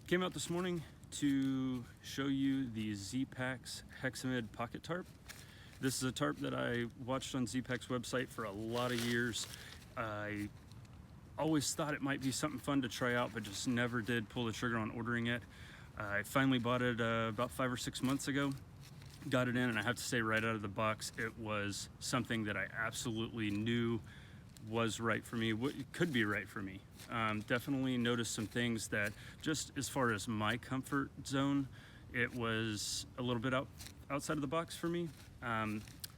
Came out this morning to show you the Zpacks Hexamid Pocket Tarp. This is a tarp that I watched on Zpacks website for a lot of years. I always thought it might be something fun to try out, but just never did pull the trigger on ordering it. I finally bought it about 5 or 6 months ago. Got it in, and I have to say right out of the box, it was something that I absolutely knew was right for me, what could be right for me. Definitely noticed some things that, just as far as my comfort zone, it was a little bit outside of the box for me.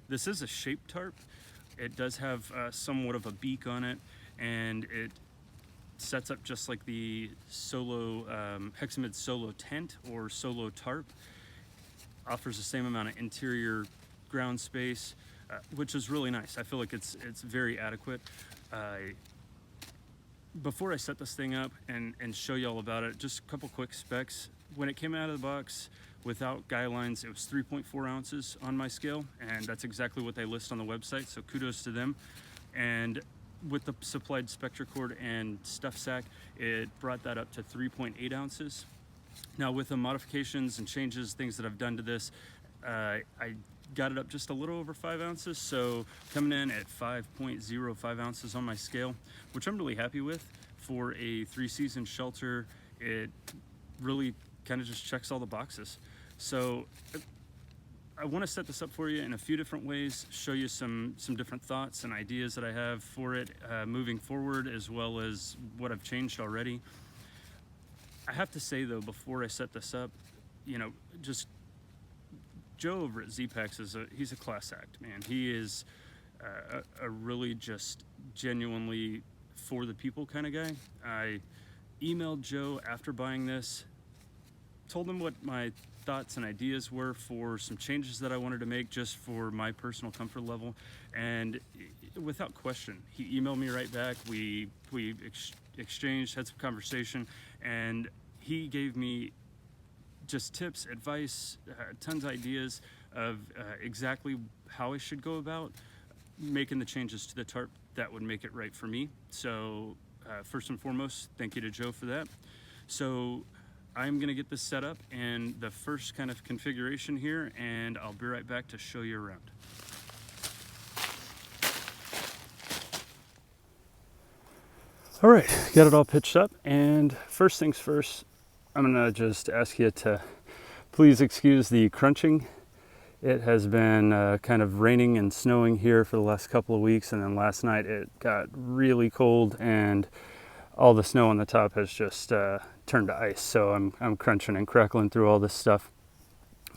This is a shaped tarp. It does have somewhat of a beak on it, and it sets up just like the Solo Hexamid Solo tent or Solo tarp. Offers the same amount of interior ground space, which is really nice. I feel like it's very adequate. Before I set this thing up and show you all about it, just a couple quick specs. When it came out of the box without guidelines, it was 3.4 ounces on my scale, and that's exactly what they list on the website, so kudos to them. And with the supplied Spectracord and stuff sack, it brought that up to 3.8 ounces. Now with the modifications and changes, things that I've done to this, I got it up just a little over 5 ounces, so coming in at 5.05 ounces on my scale, which I'm really happy with. For a 3-season shelter, it really kind of just checks all the boxes. So I want to set this up for you in a few different ways, show you some different thoughts and ideas that I have for it moving forward, as well as what I've changed already. I have to say though, before I set this up, just Joe over at Zpacks he's a class act, man. He is a really just genuinely for the people kind of guy. I emailed Joe after buying this, told him what my thoughts and ideas were for some changes that I wanted to make just for my personal comfort level, and without question, he emailed me right back. We exchanged, had some conversation, and he gave me just tips, advice, tons of ideas of exactly how I should go about making the changes to the tarp that would make it right for me. So first and foremost, thank you to Joe for that. So I'm gonna get this set up and the first kind of configuration here, and I'll be right back to show you around. All right, got it all pitched up, and first things first, I'm gonna just ask you to please excuse the crunching. It has been kind of raining and snowing here for the last couple of weeks, and then last night it got really cold and all the snow on the top has just turned to ice. So I'm crunching and crackling through all this stuff.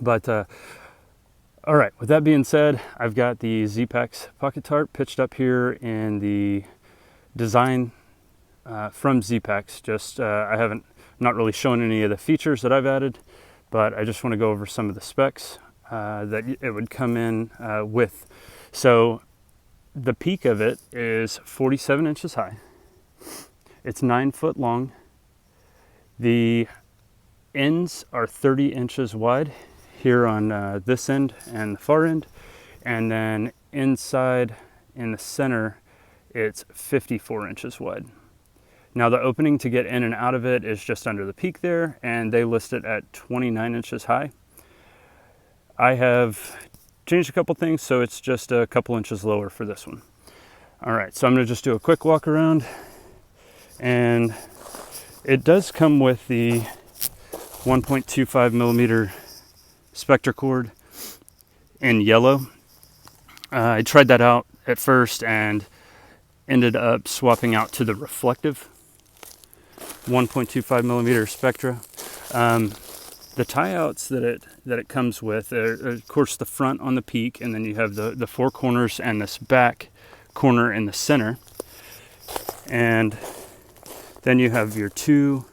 But all right, with that being said, I've got the Zpacks Pocket Tarp pitched up here in the design from Zpacks. Just I'm not really showing any of the features that I've added, but I just want to go over some of the specs that it would come in with. So the peak of it is 47 inches high. It's 9 foot long. The ends are 30 inches wide here on this end and the far end, and then inside in the center it's 54 inches wide. Now the opening to get in and out of it is just under the peak there, and they list it at 29 inches high. I have changed a couple things, so it's just a couple inches lower for this one. All right, so I'm gonna just do a quick walk around, and it does come with the 1.25 millimeter Spectracord in yellow. I tried that out at first and ended up swapping out to the reflective 1.25 millimeter Spectra. The tie outs that it comes with are, of course, the front on the peak, and then you have the four corners and this back corner in the center, and then you have your two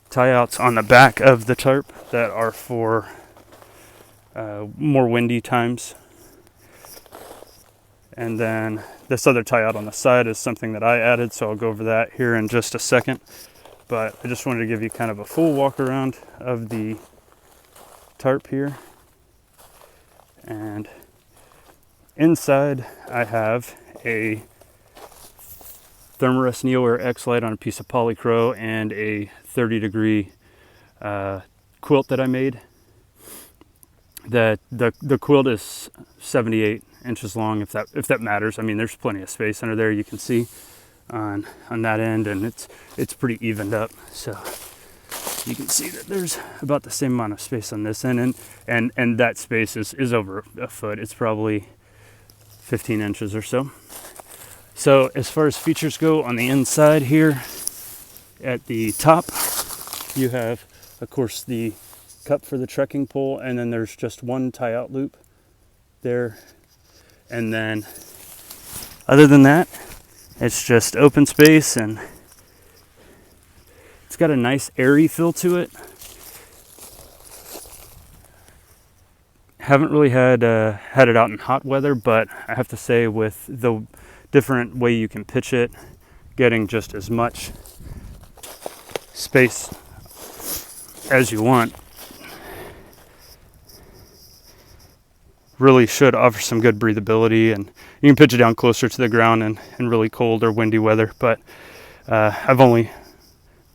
tie outs on the back of the tarp that are for more windy times. And then this other tie out on the side is something that I added, so I'll go over that here in just a second. But I just wanted to give you kind of a full walk around of the tarp here. And inside I have a Thermarest NeoAir X light on a piece of polycryo and a 30-degree quilt that I made. The quilt is 78 inches long, if that matters. I mean, there's plenty of space under there, you can see on that end, and it's pretty evened up. So you can see that there's about the same amount of space on this end, and that space is over a foot. It's probably 15 inches or so. So as far as features go, on the inside here at the top, you have, of course, the cup for the trekking pole, and then there's just one tie-out loop there. And then other than that, it's just open space, and it's got a nice airy feel to it. Haven't really had it out in hot weather, but I have to say, with the different way you can pitch it, getting just as much space as you want really should offer some good breathability, and you can pitch it down closer to the ground in really cold or windy weather. But I've only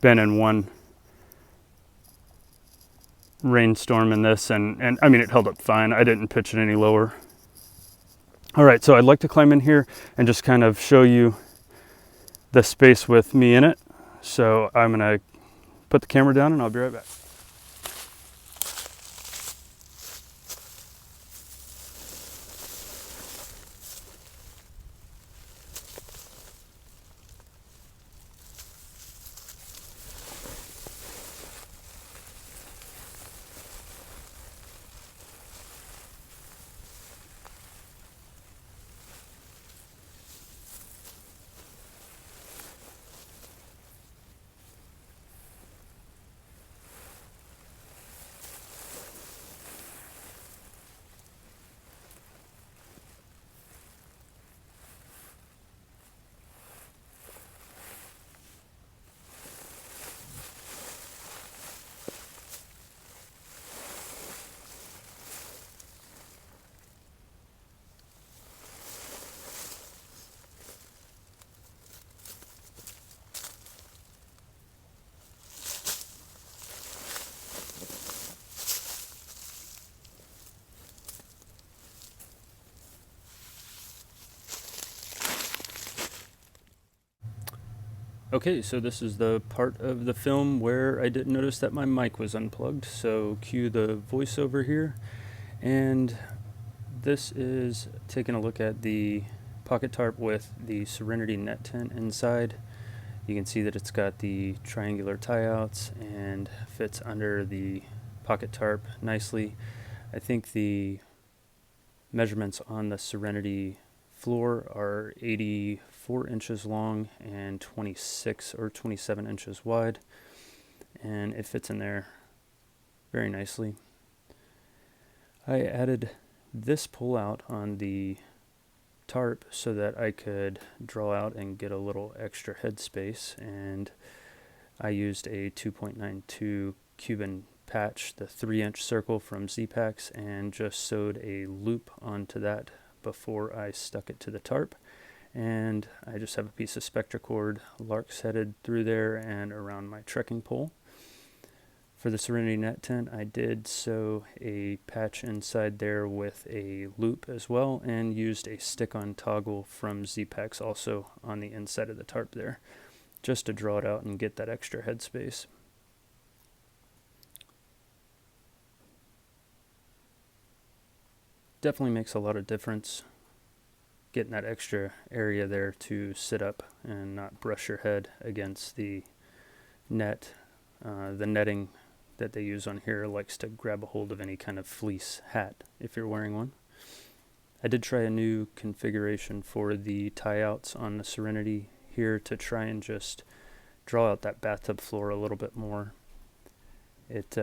been in one rainstorm in this, and I mean, it held up fine. I didn't pitch it any lower. All right, so I'd like to climb in here and just kind of show you the space with me in it. So I'm gonna put the camera down and I'll be right back. Okay, so this is the part of the film where I didn't notice that my mic was unplugged, so cue the voiceover here. And this is taking a look at the pocket tarp with the Serenity net tent inside. You can see that it's got the triangular tie-outs and fits under the pocket tarp nicely. I think the measurements on the Serenity floor are 84 inches long and 26 or 27 inches wide, and it fits in there very nicely. I added this pull out on the tarp so that I could draw out and get a little extra headspace, and I used a 2.92 Cuben patch, the 3-inch circle from Zpacks, and just sewed a loop onto that before I stuck it to the tarp. And I just have a piece of spectracord larks headed through there and around my trekking pole. For the Serenity net tent, I did sew a patch inside there with a loop as well, and used a stick-on toggle from Zpacks also on the inside of the tarp there, just to draw it out and get that extra headspace. Definitely makes a lot of difference getting that extra area there to sit up and not brush your head against the net. The netting that they use on here likes to grab a hold of any kind of fleece hat if you're wearing one. I did try a new configuration for the tie-outs on the Serenity here to try and just draw out that bathtub floor a little bit more. It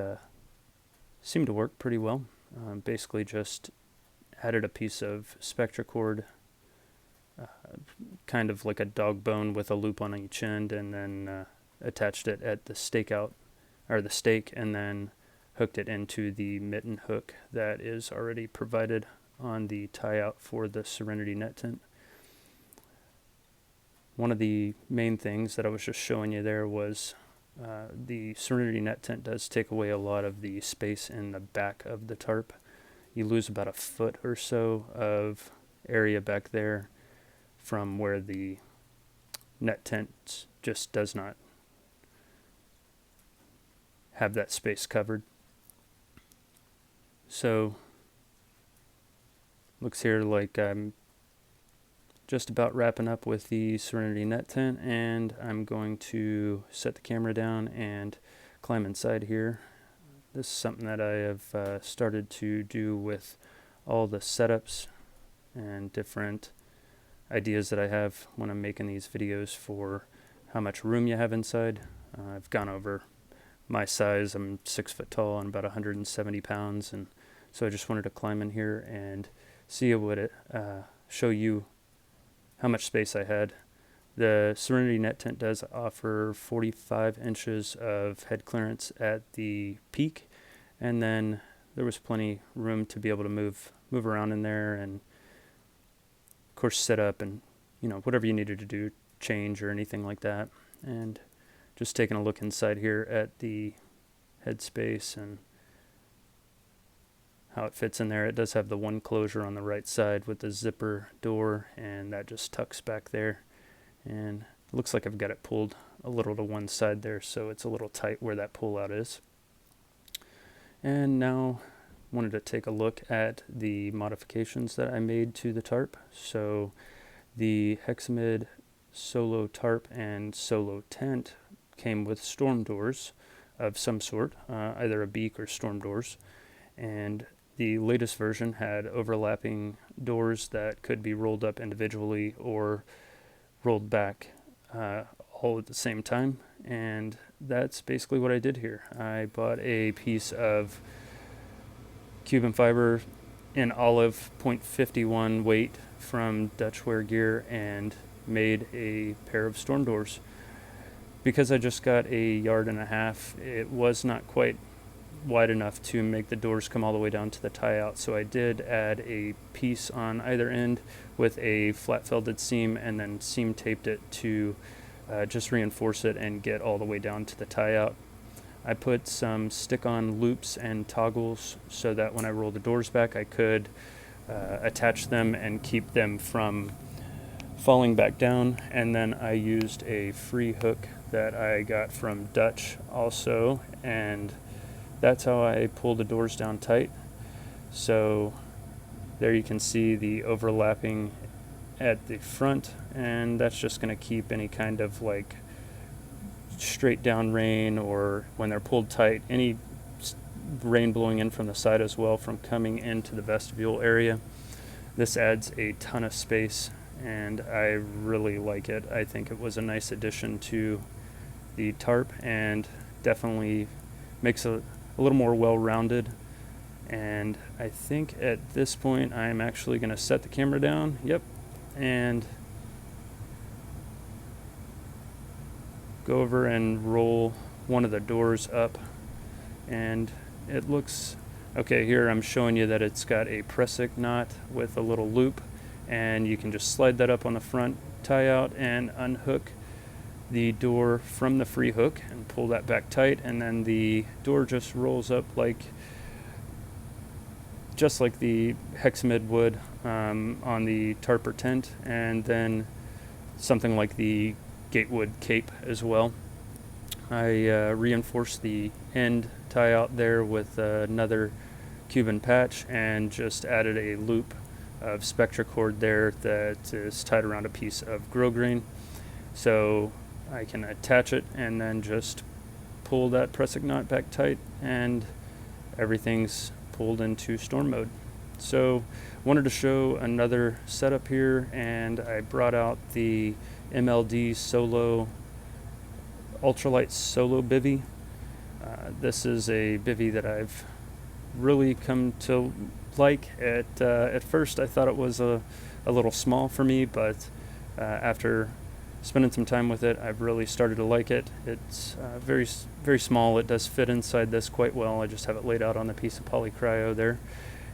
seemed to work pretty well. Basically just added a piece of spectracord, kind of like a dog bone with a loop on each end, and then attached it at the stake, and then hooked it into the mitten hook that is already provided on the tie-out for the Serenity net tent. One of the main things that I was just showing you there was the Serenity net tent does take away a lot of the space in the back of the tarp. You lose about a foot or so of area back there from where the net tent just does not have that space covered. So looks here like I'm just about wrapping up with the Serenity net tent, and I'm going to set the camera down and climb inside here. This is something that I have started to do with all the setups and different ideas that I have when I'm making these videos for how much room you have inside. I've gone over my size. I'm 6 foot tall and about 170 pounds, and so I just wanted to climb in here and see what it show you how much space I had. The Serenity net tent does offer 45 inches of head clearance at the peak, and then there was plenty room to be able to move around in there, and of course set up and whatever you needed to do, change or anything like that. And just taking a look inside here at the headspace and how it fits in there. It does have the one closure on the right side with the zipper door, and that just tucks back there. And it looks like I've got it pulled a little to one side there, so it's a little tight where that pull out is. And now wanted to take a look at the modifications that I made to the tarp. So the Hexamid Solo tarp and Solo tent came with storm doors of some sort, either a beak or storm doors, and the latest version had overlapping doors that could be rolled up individually or rolled back all at the same time. And that's basically what I did here. I bought a piece of Cuben fiber in olive 0.51 weight from Dutch Wear Gear and made a pair of storm doors. Because I just got 1.5 yards, it was not quite wide enough to make the doors come all the way down to the tie out, so I did add a piece on either end with a flat felted seam and then seam taped it to just reinforce it and get all the way down to the tie out. I put some stick-on loops and toggles so that when I roll the doors back I could attach them and keep them from falling back down. And then I used a free hook that I got from Dutch also, and that's how I pull the doors down tight. So there you can see the overlapping at the front, and that's just going to keep any kind of like straight down rain, or when they're pulled tight, any rain blowing in from the side as well from coming into the vestibule area. This adds a ton of space and I really like it. I think it was a nice addition to the tarp and definitely makes it a little more well-rounded. And I think at this point I'm actually going to set the camera down. Yep. And go over and roll one of the doors up, and it looks okay. Here I'm showing you that it's got a press-it knot with a little loop, and you can just slide that up on the front, tie out, and unhook the door from the free hook and pull that back tight, and then the door just rolls up just like the Hexamid would on the tarp or tent, and then something like the Gatewood cape as well. I reinforced the end tie out there with another Cuben patch and just added a loop of Spectra cord there that is tied around a piece of grosgrain, so I can attach it and then just pull that press-it knot back tight and everything's pulled into storm mode. So wanted to show another setup here, and I brought out the MLD Solo Ultralight Solo Bivy. This is a bivy that I've really come to like. At first I thought it was a little small for me, but after spending some time with it, I've really started to like it. It's very, very small. It does fit inside this quite well. I just have it laid out on the piece of polycryo there.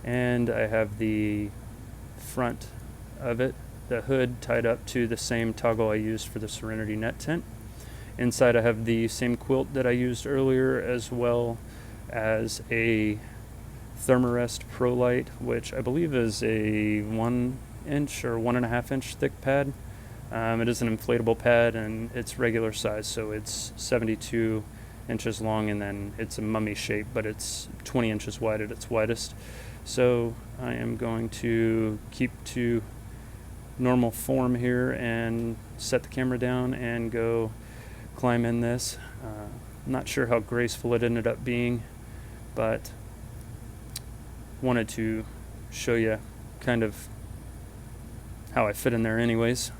And I have the front of it, the hood, tied up to the same toggle I used for the Serenity net tent. Inside I have the same quilt that I used earlier, as well as a Thermarest Pro Light, which I believe is a 1 inch or 1.5 inch thick pad. It is an inflatable pad and it's regular size, so it's 72 inches long, and then it's a mummy shape, but it's 20 inches wide at its widest. So I am going to keep to normal form here and set the camera down and go climb in this. Not sure how graceful it ended up being, but wanted to show you kind of how I fit in there anyways.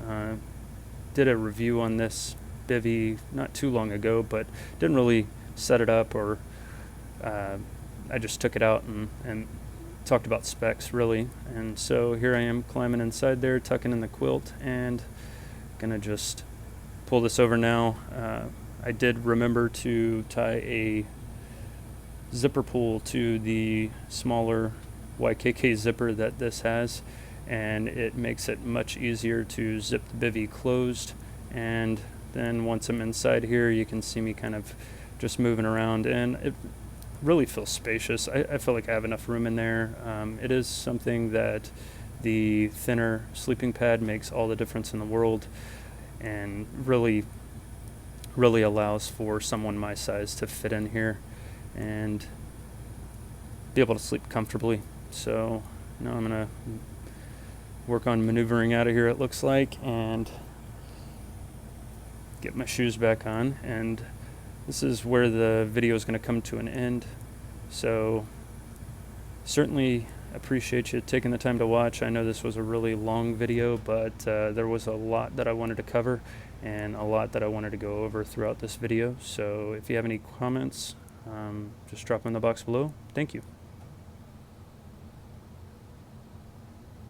Did a review on this Bivy not too long ago, but didn't really set it up, or I just took it out and talked about specs really. And so here I am climbing inside there, tucking in the quilt, and gonna just pull this over now. I did remember to tie a zipper pull to the smaller YKK zipper that this has, and it makes it much easier to zip the bivy closed. And then once I'm inside here, you can see me kind of just moving around, and it really feels spacious. I feel like I have enough room in there. It is something that the thinner sleeping pad makes all the difference in the world, and really allows for someone my size to fit in here and be able to sleep comfortably. So now I'm gonna work on maneuvering out of here, it looks like, and get my shoes back on. And this is where the video is going to come to an end. So certainly appreciate you taking the time to watch. I know this was a really long video, but there was a lot that I wanted to cover and a lot that I wanted to go over throughout this video. So if you have any comments, just drop them in the box below. Thank you.